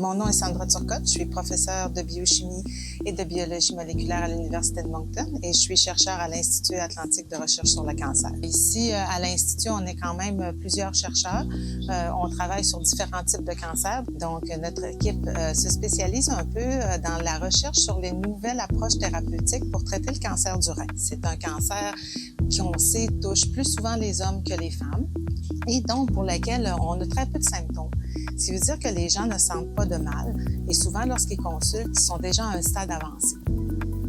Mon nom est Sandra Turcotte, je suis professeure de biochimie et de biologie moléculaire à l'Université de Moncton et je suis chercheure à l'Institut Atlantique de recherche sur le cancer. Ici, à l'Institut, on est quand même plusieurs chercheurs. On travaille sur différents types de cancers. Donc, notre équipe se spécialise un peu dans la recherche sur les nouvelles approches thérapeutiques pour traiter le cancer du rein. C'est un cancer qui, on sait, touche plus souvent les hommes que les femmes et donc pour lequel on a très peu de symptômes. Ce qui veut dire que les gens ne sentent pas de mal et souvent, lorsqu'ils consultent, ils sont déjà à un stade avancé.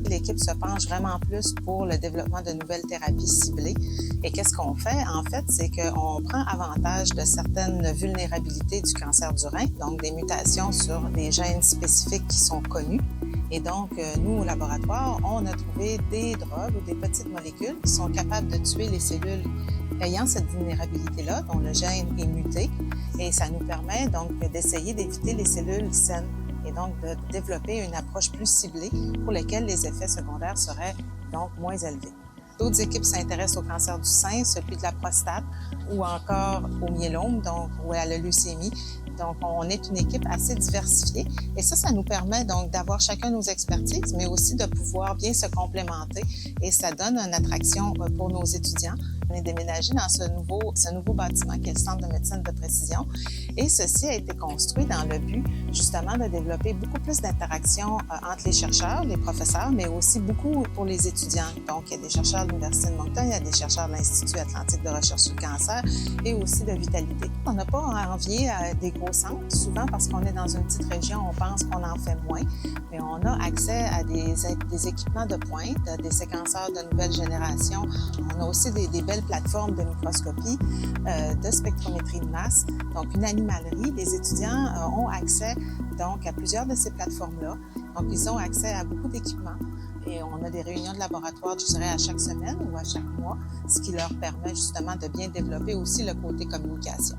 L'équipe se penche vraiment plus pour le développement de nouvelles thérapies ciblées. Et qu'est-ce qu'on fait? En fait, c'est qu'on prend avantage de certaines vulnérabilités du cancer du rein, donc des mutations sur des gènes spécifiques qui sont connus. Et donc, nous, au laboratoire, on a trouvé des drogues ou des petites molécules qui sont capables de tuer les cellules ayant cette vulnérabilité-là, dont le gène est muté. Et ça nous permet donc d'essayer d'éviter les cellules saines et donc de développer une approche plus ciblée pour lesquelles les effets secondaires seraient donc moins élevés. D'autres équipes s'intéressent au cancer du sein, celui de la prostate ou encore au myélome, donc ou à la leucémie. Donc, on est une équipe assez diversifiée et ça nous permet donc d'avoir chacun nos expertises, mais aussi de pouvoir bien se complémenter et ça donne une attraction pour nos étudiants. On est déménagé dans ce nouveau bâtiment qui est le Centre de médecine de précision et ceci a été construit dans le but justement de développer beaucoup plus d'interactions entre les chercheurs, les professeurs, mais aussi beaucoup pour les étudiants. Donc, il y a des chercheurs de l'Université de Moncton, il y a des chercheurs de l'Institut Atlantique de recherche sur le cancer et aussi de vitalité. On n'a pas à envier des gros centres, souvent parce qu'on est dans une petite région, on pense qu'on en fait moins, mais on a accès à des équipements de pointe, des séquenceurs de nouvelle génération. On a aussi des belles plateformes de microscopie, de spectrométrie de masse. Donc, une animalerie, les étudiants ont accès donc à plusieurs de ces plateformes-là. Donc, ils ont accès à beaucoup d'équipements et on a des réunions de laboratoire, je dirais, à chaque semaine ou à chaque mois, ce qui leur permet justement de bien développer aussi le côté communication.